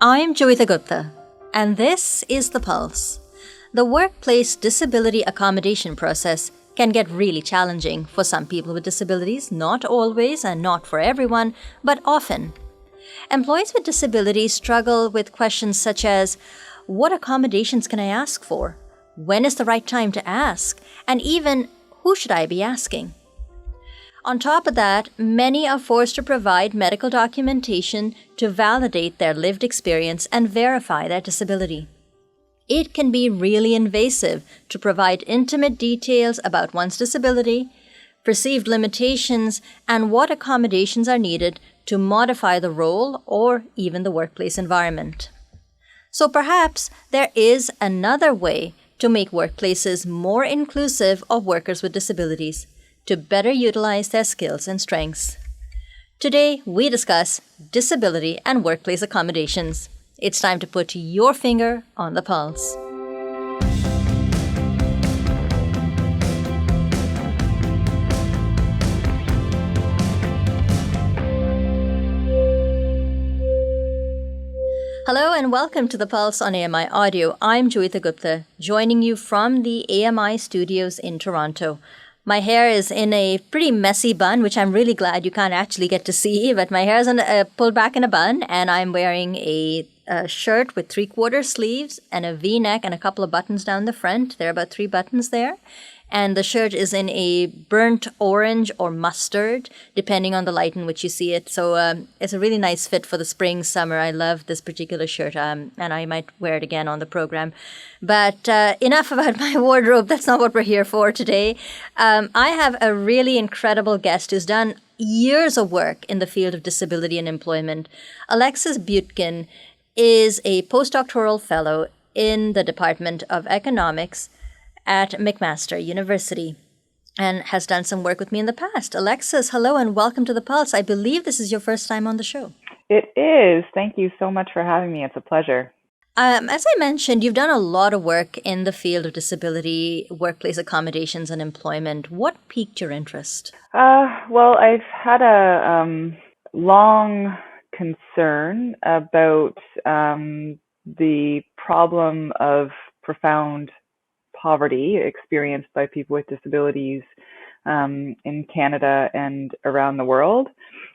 I'm Joeita Gupta, and this is The Pulse. The workplace disability accommodation process can get really challenging for some people with disabilities, not always and not for everyone, but often. Employees with disabilities struggle with questions such as, what accommodations can I ask for? When is the right time to ask? And even, who should I be asking? On top of that, many are forced to provide medical documentation to validate their lived experience and verify their disability. It can be really invasive to provide intimate details about one's disability, perceived limitations, and what accommodations are needed to modify the role or even the workplace environment. So perhaps there is another way to make workplaces more inclusive of workers with disabilities, to better utilize their skills and strengths. Today, we discuss disability and workplace accommodations. It's time to put your finger on the pulse. Hello and welcome to The Pulse on AMI Audio. I'm Joeita Gupta, joining you from the AMI studios in Toronto. My hair is in a pretty messy bun, which I'm really glad you can't actually get to see, but my hair is pulled back in a bun, and I'm wearing a shirt with 3/4 sleeves and a V-neck and a couple of buttons down the front. There are about 3 buttons there. And the shirt is in a burnt orange or mustard, depending on the light in which you see it. So it's a really nice fit for the spring, summer. I love this particular shirt, and I might wear it again on the program. But enough about my wardrobe. That's not what we're here for today. I have a really incredible guest who's done years of work in the field of disability and employment. Alexis Beuttgen is a postdoctoral fellow in the Department of Economics at McMaster University and has done some work with me in the past. Alexis, hello and welcome to The Pulse. I believe this is your first time on the show. It is. Thank you so much for having me. It's a pleasure. As I mentioned, you've done a lot of work in the field of disability, workplace accommodations, and employment. What piqued your interest? Well, I've had a long concern about the problem of profound poverty experienced by people with disabilities in Canada and around the world.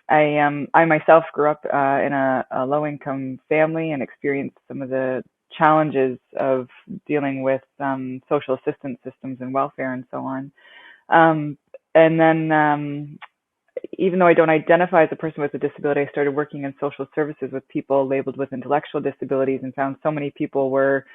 I myself grew up in a low-income family and experienced some of the challenges of dealing with social assistance systems and welfare and so on. And then even though I don't identify as a person with a disability, I started working in social services with people labeled with intellectual disabilities and found so many people were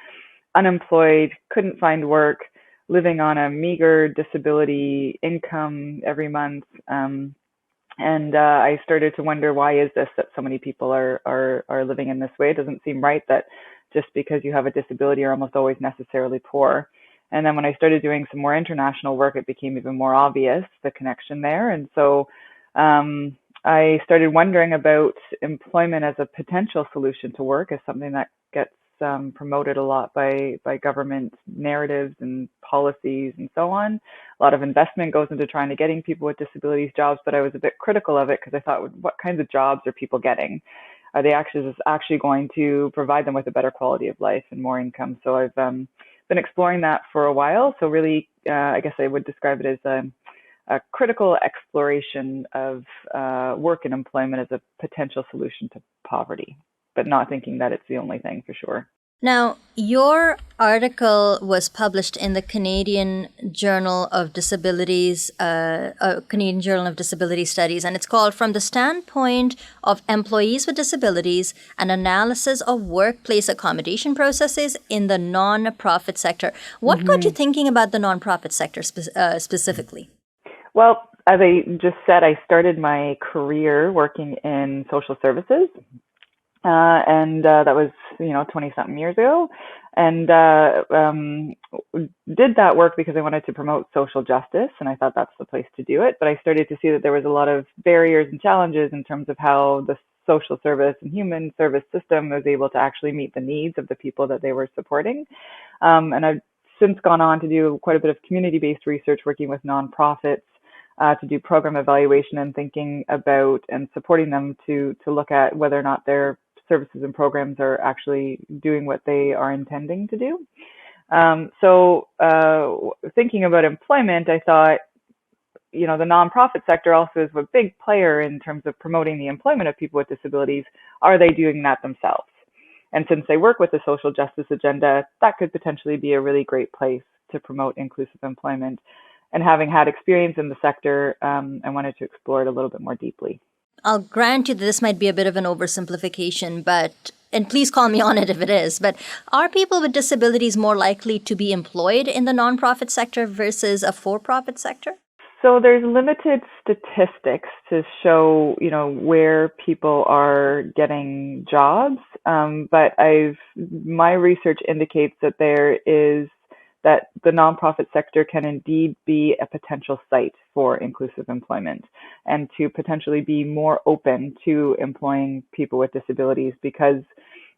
unemployed, couldn't find work, living on a meager disability income every month. And I started to wonder, why is this that so many people are living in this way? It doesn't seem right that just because you have a disability, you're almost always necessarily poor. And then when I started doing some more international work, it became even more obvious, the connection there. And so I started wondering about employment as a potential solution to work, as something that gets promoted a lot by government narratives and policies and so on. A lot of investment goes into trying to getting people with disabilities jobs, but I was a bit critical of it because I thought, what kinds of jobs are people getting? Are they actually going to provide them with a better quality of life and more income? So I've been exploring that for a while. So really, I guess I would describe it as a critical exploration of work and employment as a potential solution to poverty, but not thinking that it's the only thing for sure. Now, your article was published in the Canadian Journal of Disabilities, Canadian Journal of Disability Studies, and it's called From the Standpoint of Employees with Disabilities, an Analysis of Workplace Accommodation Processes in the Non-Profit Sector. What got you thinking about the non-profit sector specifically? Well, as I just said, I started my career working in social services. And that was, 20-something years ago. And did that work because I wanted to promote social justice, and I thought that's the place to do it. But I started to see that there was a lot of barriers and challenges in terms of how the social service and human service system was able to actually meet the needs of the people that they were supporting. And I've since gone on to do quite a bit of community-based research working with nonprofits to do program evaluation and thinking about and supporting them to look at whether or not their services and programs are actually doing what they are intending to do. Thinking about employment, I thought, the nonprofit sector also is a big player in terms of promoting the employment of people with disabilities. Are they doing that themselves? And since they work with the social justice agenda, that could potentially be a really great place to promote inclusive employment. And having had experience in the sector, I wanted to explore it a little bit more deeply. I'll grant you that this might be a bit of an oversimplification, and please call me on it if it is, but are people with disabilities more likely to be employed in the nonprofit sector versus a for-profit sector? So there's limited statistics to show, where people are getting jobs. But my research indicates that that the nonprofit sector can indeed be a potential site for inclusive employment, and to potentially be more open to employing people with disabilities because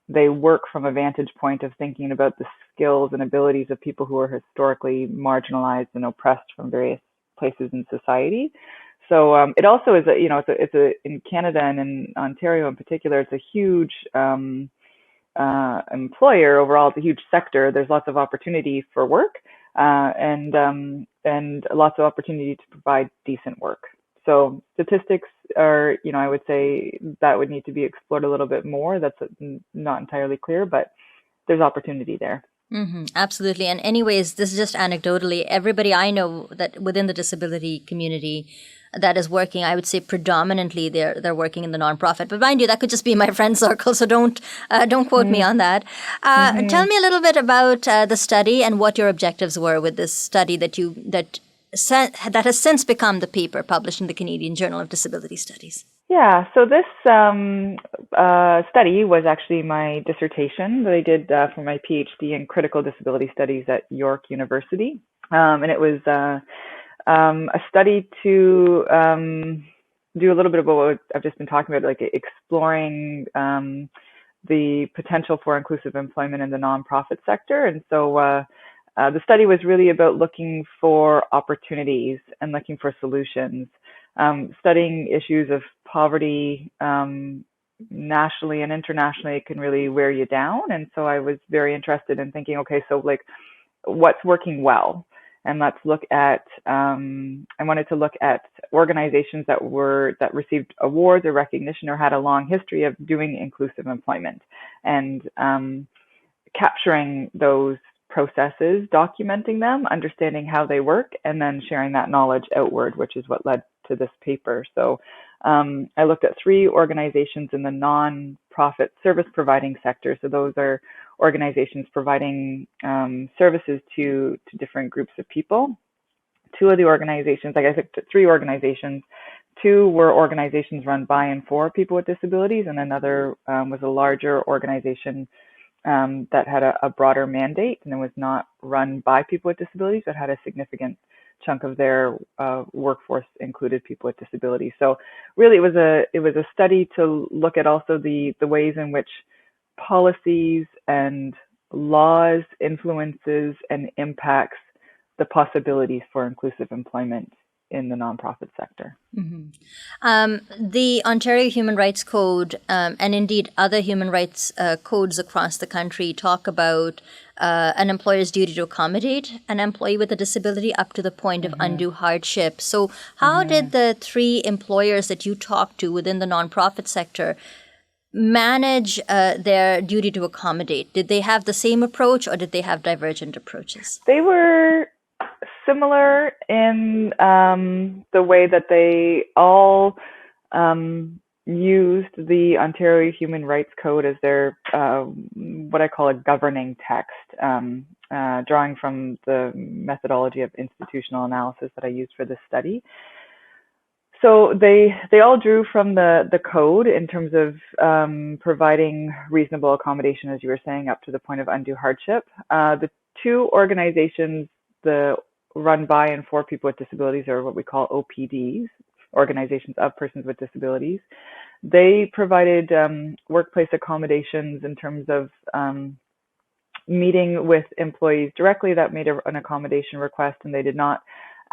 they work from a vantage point of thinking about the skills and abilities of people who are historically marginalized and oppressed from various places in society. So it also is in Canada and in Ontario in particular, it's a huge employer overall. It's a huge sector. There's lots of opportunity for work and lots of opportunity to provide decent work. So statistics are, I would say that would need to be explored a little bit more. That's not entirely clear, but there's opportunity there. Mm-hmm, absolutely. And anyways, this is just anecdotally, everybody I know that within the disability community that is working, I would say predominantly they're working in the nonprofit. But mind you, that could just be my friend circle, so don't quote me on that. Tell me a little bit about the study and what your objectives were with this study that has since become the paper published in the Canadian Journal of Disability Studies. Yeah, so this study was actually my dissertation that I did for my PhD in critical disability studies at York University. And it was a study to do a little bit of what I've just been talking about, like exploring the potential for inclusive employment in the nonprofit sector. And so the study was really about looking for opportunities and looking for solutions. Studying issues of poverty nationally and internationally, it can really wear you down. And so I was very interested in thinking, okay, so like what's working well? And let's look at, I wanted to look at organizations that received awards or recognition or had a long history of doing inclusive employment, and capturing those processes, documenting them, understanding how they work, and then sharing that knowledge outward, which is what led to this paper. So I looked at 3 organizations in the non-profit service providing sector. So those are organizations providing services to different groups of people. 2 of the organizations, like I looked at 3 organizations, 2 were organizations run by and for people with disabilities, and another was a larger organization that had a broader mandate, and it was not run by people with disabilities, but had a significant chunk of their workforce included people with disabilities. So really it was a study to look at also the ways in which policies and laws influences and impacts the possibilities for inclusive employment in the nonprofit sector. Mm-hmm. The Ontario Human Rights Code and indeed other human rights codes across the country talk about an employer's duty to accommodate an employee with a disability up to the point of undue hardship. So how did the 3 employers that you talked to within the nonprofit sector manage their duty to accommodate? Did they have the same approach, or did they have divergent approaches? They were similar in the way that they all used the Ontario Human Rights Code as their what I call a governing text, drawing from the methodology of institutional analysis that I used for this study. So they all drew from the code in terms of providing reasonable accommodation, as you were saying, up to the point of undue hardship. The 2 organizations, the run by and for people with disabilities, or what we call OPDs, organizations of persons with disabilities, they provided workplace accommodations in terms of meeting with employees directly that made an accommodation request, and they did not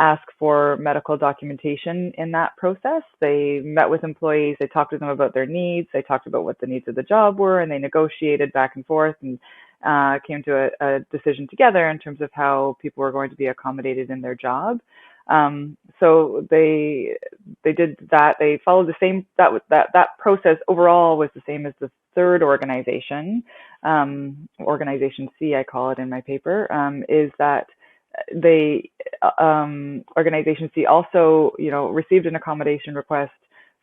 ask for medical documentation in that process. They met with employees, they talked to them about their needs, they talked about what the needs of the job were, and they negotiated back and forth and came to a decision together in terms of how people were going to be accommodated in their job. So they did that. They followed the same, that process overall was the same as the third organization, Organization C, I call it in my paper, is that they, Organization C also, received an accommodation request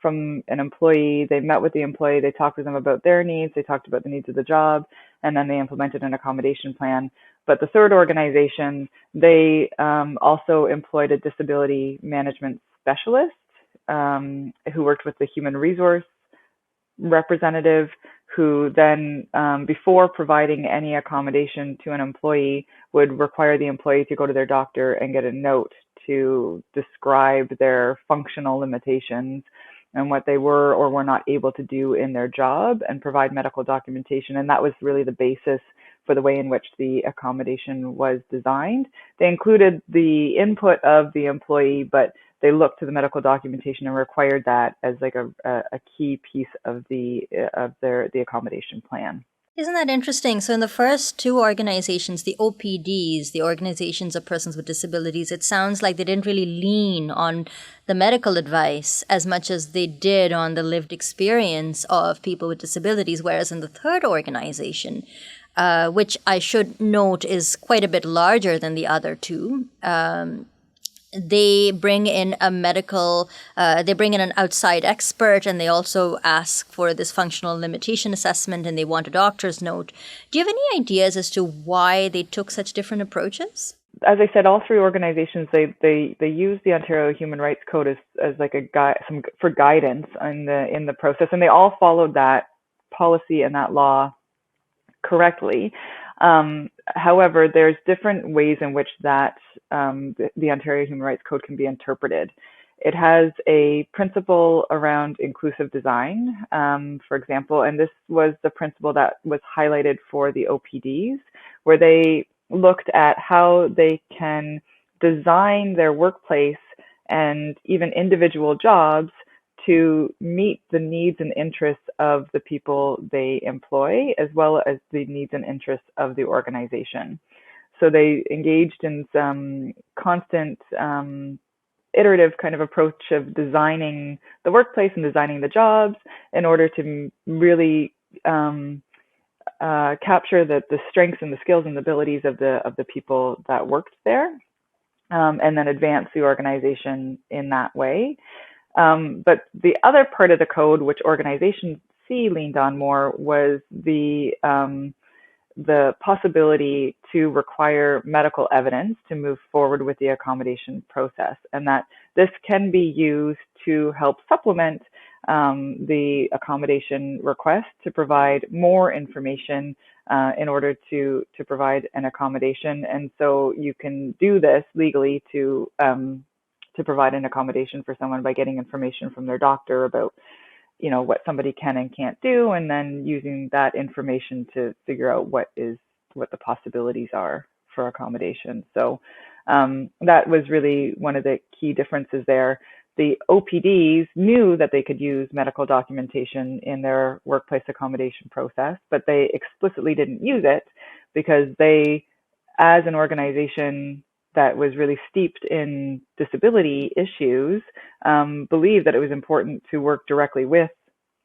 from an employee. They met with the employee, they talked to them about their needs, they talked about the needs of the job, and then they implemented an accommodation plan. But the third organization, they also employed a disability management specialist who worked with the human resource representative, who then, before providing any accommodation to an employee, would require the employee to go to their doctor and get a note to describe their functional limitations and what they were or were not able to do in their job, and provide medical documentation. And that was really the basis for the way in which the accommodation was designed. They included the input of the employee, but they looked to the medical documentation and required that as like a key piece of the accommodation plan. Isn't that interesting? So in the first two organizations, the OPDs, the Organizations of Persons with Disabilities, it sounds like they didn't really lean on the medical advice as much as they did on the lived experience of people with disabilities, whereas in the third organization, which I should note is quite a bit larger than the other two, they bring in they bring in an outside expert, and they also ask for this functional limitation assessment, and they want a doctor's note. Do you have any ideas as to why they took such different approaches? As I said, all three organizations, they use the Ontario Human Rights Code as like a guide, for guidance in the process, and they all followed that policy and that law correctly. However, there's different ways in which that the Ontario Human Rights Code can be interpreted. It has a principle around inclusive design, for example, and this was the principle that was highlighted for the OPDs, where they looked at how they can design their workplace and even individual jobs to meet the needs and interests of the people they employ, as well as the needs and interests of the organization. So they engaged in some constant iterative kind of approach of designing the workplace and designing the jobs in order to really capture the strengths and the skills and the abilities of the people that worked there, and then advance the organization in that way. But the other part of the code, which Organization C leaned on more, was the possibility to require medical evidence to move forward with the accommodation process, and that this can be used to help supplement the accommodation request to provide more information in order to provide an accommodation. And so you can do this legally to provide an accommodation for someone by getting information from their doctor about, what somebody can and can't do, and then using that information to figure out what the possibilities are for accommodation. So that was really one of the key differences there. The OPDs knew that they could use medical documentation in their workplace accommodation process, but they explicitly didn't use it because they, as an organization that was really steeped in disability issues, believed that it was important to work directly with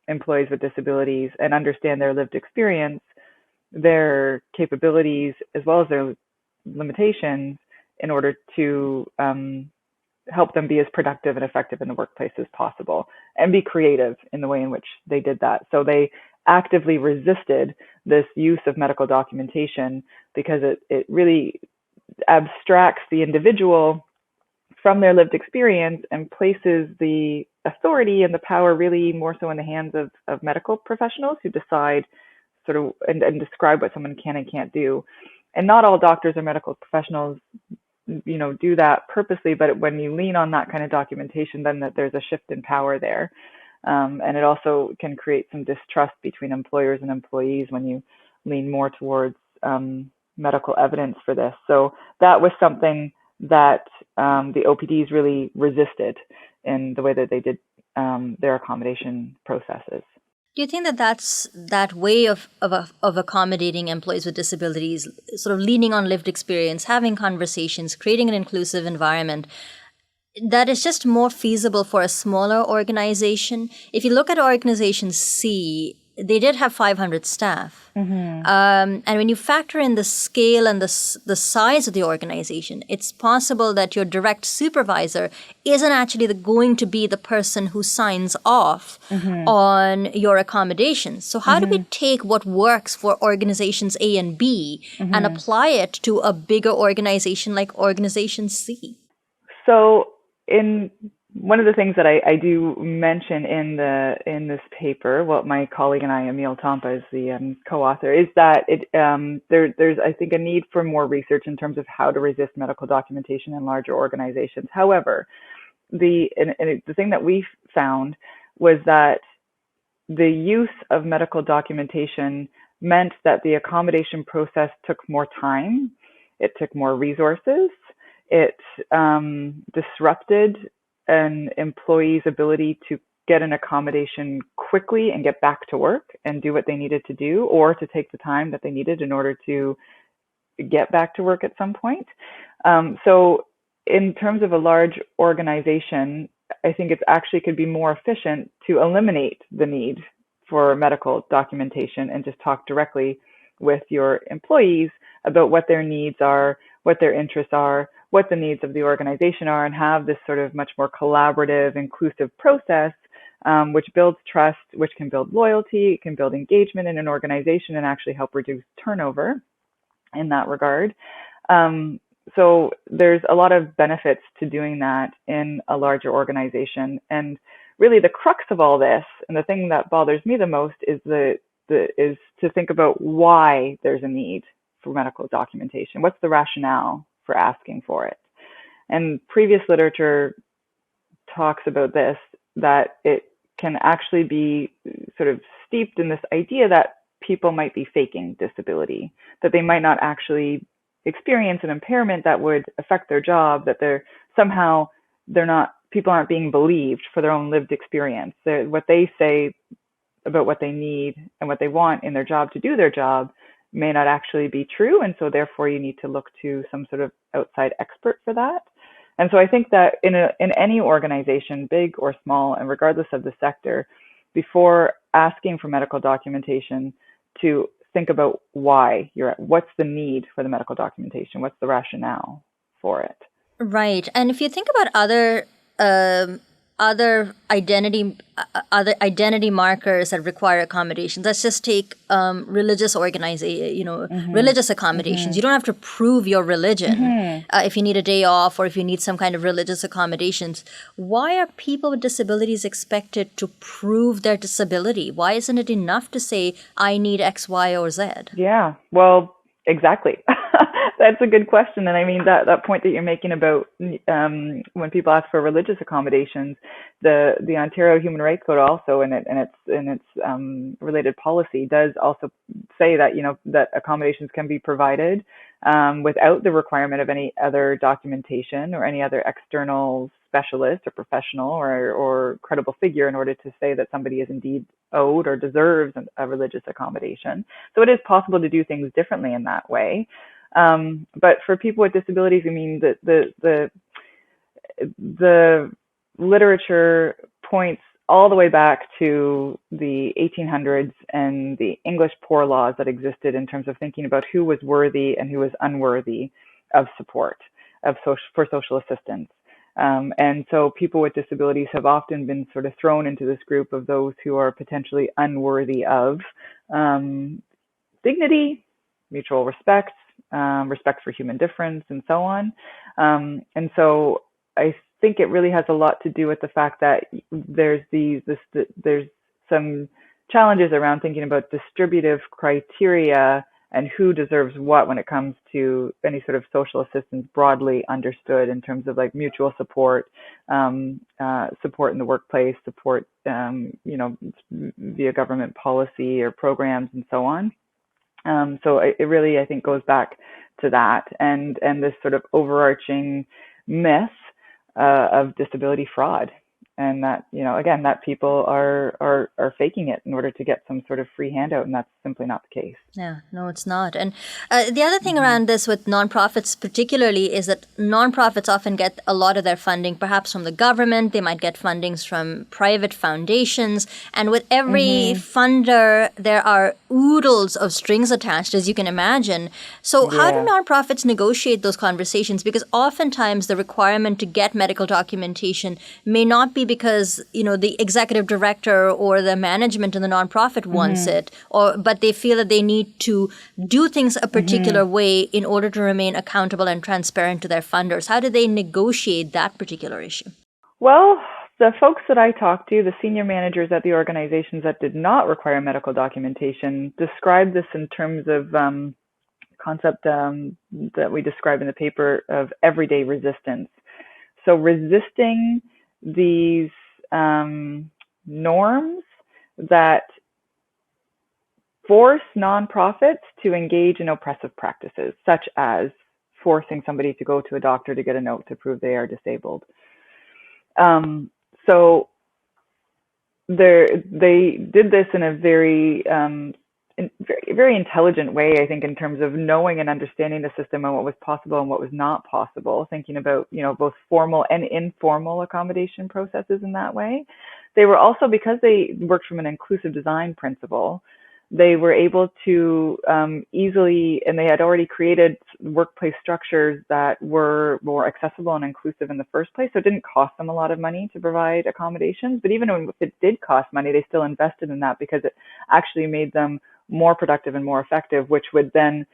employees with disabilities and understand their lived experience, their capabilities, as well as their limitations, in order to help them be as productive and effective in the workplace as possible, and be creative in the way in which they did that. So they actively resisted this use of medical documentation because it really abstracts the individual from their lived experience and places the authority and the power really more so in the hands of medical professionals who decide sort of and describe what someone can and can't do. And not all doctors or medical professionals, do that purposely, but when you lean on that kind of documentation, then that there's a shift in power there. And it also can create some distrust between employers and employees when you lean more towards medical evidence for this. So that was something that the OPDs really resisted in the way that they did their accommodation processes. Do you think that that's that way of accommodating employees with disabilities, sort of leaning on lived experience, having conversations, creating an inclusive environment, that is just more feasible for a smaller organization? If you look at organization C, they did have 500 staff. And when you factor in the scale and the size of the organization, it's possible that your direct supervisor isn't actually going to be the person who signs off on your accommodations. So how do we take what works for organizations A and B and apply it to a bigger organization like Organization C? So in one of the things that I do mention in this paper, what my colleague and I, Emil Tampa, is the co-author, is that there's I think a need for more research in terms of how to resist medical documentation in larger organizations. However, the thing that we found was that the use of medical documentation meant that the accommodation process took more time, it took more resources, it disrupted an employee's ability to get an accommodation quickly and get back to work and do what they needed to do, or to take the time that they needed in order to get back to work at some point. So in terms of a large organization, I think it actually could be more efficient to eliminate the need for medical documentation and just talk directly with your employees about what their needs are, what their interests are, what the needs of the organization are, and have this sort of much more collaborative, inclusive process, which builds trust, which can build loyalty, it can build engagement in an organization, and actually help reduce turnover in that regard. So there's a lot of benefits to doing that in a larger organization. And really the crux of all this, and the thing that bothers me the most, is is to think about why there's a need for medical documentation. What's the rationale for asking for it? And previous literature talks about this, that it can actually be sort of steeped in this idea that people might be faking disability, that they might not actually experience an impairment that would affect their job, that people aren't being believed for their own lived experience. What they say about what they need and what they want in their job to do their job may not actually be true. And so therefore you need to look to some sort of outside expert for that. And so I think that in any organization, big or small, and regardless of the sector, before asking for medical documentation, to think about what's the need for the medical documentation, what's the rationale for it. Right. And if you think about other identity markers that require accommodations. Let's just take religious religious accommodations. You don't have to prove your religion if you need a day off or if you need some kind of religious accommodations. Why are people with disabilities expected to prove their disability? Why isn't it enough to say, I need X, Y, or Z? Yeah, well, exactly. That's a good question. And I mean, that point that you're making about when people ask for religious accommodations, the Ontario Human Rights Code also in its related policy does also say that, that accommodations can be provided without the requirement of any other documentation or any other external specialist or professional or credible figure in order to say that somebody is indeed owed or deserves a religious accommodation. So it is possible to do things differently in that way. But for people with disabilities, I mean, the literature points all the way back to the 1800s and the English poor laws that existed in terms of thinking about who was worthy and who was unworthy of support for social assistance. And so people with disabilities have often been sort of thrown into this group of those who are potentially unworthy of dignity, mutual respect, respect for human difference, and so on. And so I think it really has a lot to do with the fact that there's some challenges around thinking about distributive criteria and who deserves what when it comes to any sort of social assistance broadly understood in terms of like mutual support, support in the workplace, support, via government policy or programs and so on. So it really, I think, goes back to that, and this sort of overarching myth of disability fraud. And that, again, that people are faking it in order to get some sort of free handout, and that's simply not the case. Yeah, no, it's not. And the other thing around this with nonprofits particularly is that nonprofits often get a lot of their funding perhaps from the government. They might get fundings from private foundations. And with every funder, there are oodles of strings attached, as you can imagine. So how do nonprofits negotiate those conversations? Because oftentimes the requirement to get medical documentation may not be because, the executive director or the management in the nonprofit wants it, but they feel that they need to do things a particular way in order to remain accountable and transparent to their funders. How do they negotiate that particular issue? Well, the folks that I talked to, the senior managers at the organizations that did not require medical documentation, described this in terms of concept that we describe in the paper of everyday resistance. So resisting these norms that force nonprofits to engage in oppressive practices, such as forcing somebody to go to a doctor to get a note to prove they are disabled. So they did this in a very, very intelligent way, I think, in terms of knowing and understanding the system and what was possible and what was not possible, thinking about, both formal and informal accommodation processes in that way. They were also, because they worked from an inclusive design principle, they were able to easily, and they had already created workplace structures that were more accessible and inclusive in the first place. So it didn't cost them a lot of money to provide accommodations. But even if it did cost money, they still invested in that because it actually made them more productive and more effective, which would then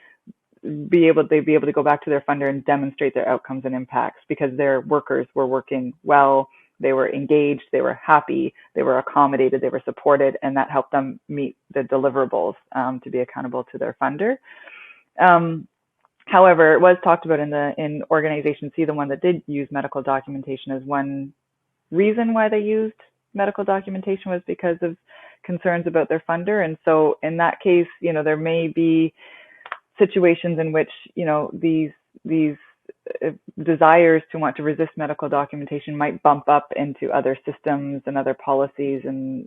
they'd be able to go back to their funder and demonstrate their outcomes and impacts because their workers were working well. They were engaged, they were happy, they were accommodated, they were supported, and that helped them meet the deliverables to be accountable to their funder. However, it was talked about in Organization C, the one that did use medical documentation, as one reason why they used medical documentation was because of concerns about their funder. And so in that case, there may be situations in which, these desires to want to resist medical documentation might bump up into other systems and other policies and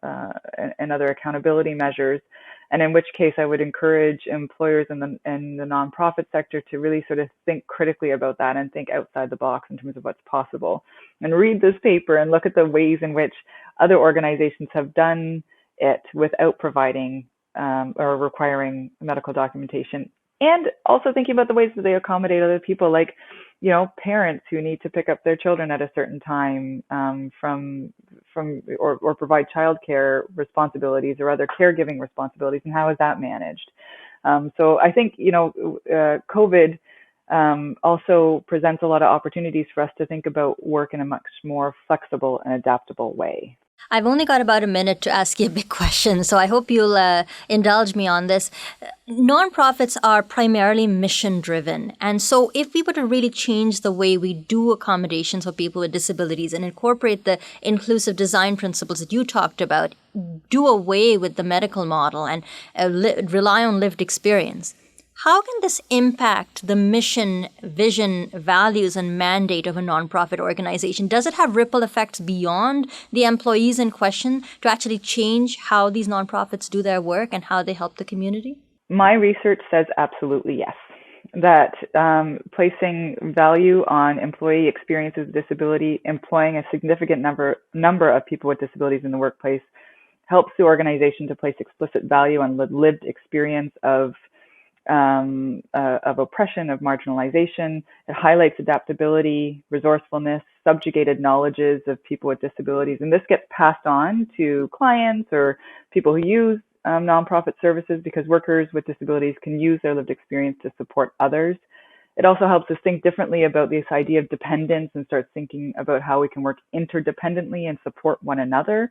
other accountability measures. And in which case, I would encourage employers in the nonprofit sector to really sort of think critically about that and think outside the box in terms of what's possible. And read this paper and look at the ways in which other organizations have done it without providing or requiring medical documentation. And also thinking about the ways that they accommodate other people, like, parents who need to pick up their children at a certain time or provide childcare responsibilities or other caregiving responsibilities, and how is that managed? So I think, COVID also presents a lot of opportunities for us to think about work in a much more flexible and adaptable way. I've only got about a minute to ask you a big question, so I hope you'll indulge me on this. Nonprofits are primarily mission-driven, and so if we were to really change the way we do accommodations for people with disabilities and incorporate the inclusive design principles that you talked about, do away with the medical model and rely on lived experience, how can this impact the mission, vision, values, and mandate of a nonprofit organization? Does it have ripple effects beyond the employees in question to actually change how these nonprofits do their work and how they help the community? My research says absolutely yes. That placing value on employee experiences with disability, employing a significant number of people with disabilities in the workplace, helps the organization to place explicit value on the lived experience of oppression, of marginalization. It highlights adaptability, resourcefulness, subjugated knowledges of people with disabilities. And this gets passed on to clients or people who use nonprofit services because workers with disabilities can use their lived experience to support others. It also helps us think differently about this idea of dependence and start thinking about how we can work interdependently and support one another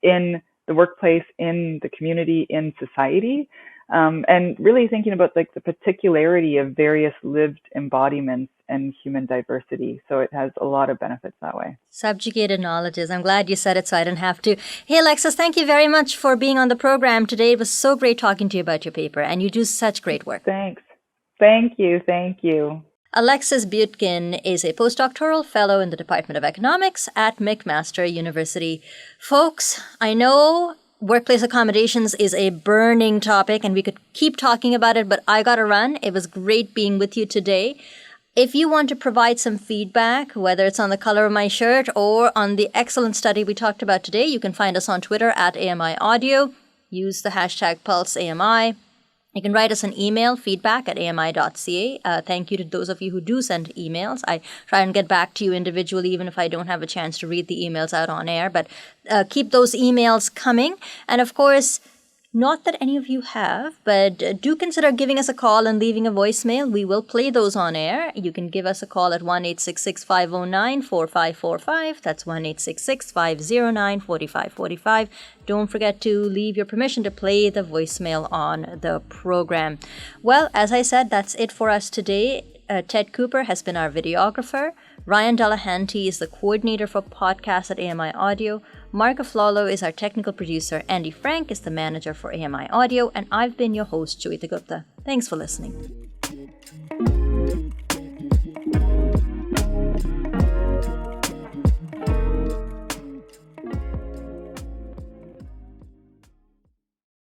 in the workplace, in the community, in society. And really thinking about the particularity of various lived embodiments and human diversity. So it has a lot of benefits that way. Subjugated knowledges. I'm glad you said it so I didn't have to. Hey, Alexis, thank you very much for being on the program today. It was so great talking to you about your paper, and you do such great work. Thanks. Thank you. Thank you. Alexis Beuttgen is a postdoctoral fellow in the Department of Economics at McMaster University. Folks, I know workplace accommodations is a burning topic and we could keep talking about it, but I gotta run. It was great being with you today. If you want to provide some feedback, whether it's on the color of my shirt or on the excellent study we talked about today, you can find us on Twitter at AMI Audio. Use the hashtag PulseAMI. You can write us an email, feedback@ami.ca. Thank you to those of you who do send emails. I try and get back to you individually, even if I don't have a chance to read the emails out on air. But keep those emails coming. And of course, not that any of you have, but do consider giving us a call and leaving a voicemail. We will play those on air. You can give us a call at 1-866-509-4545. That's 1-866-509-4545. Don't forget to leave your permission to play the voicemail on the program. Well, as I said, that's it for us today. Ted Cooper has been our videographer. Ryan Delahanty is the coordinator for podcasts at AMI Audio. Mark Aflalo is our technical producer. Andy Frank is the manager for AMI Audio. And I've been your host, Joeita Gupta. Thanks for listening.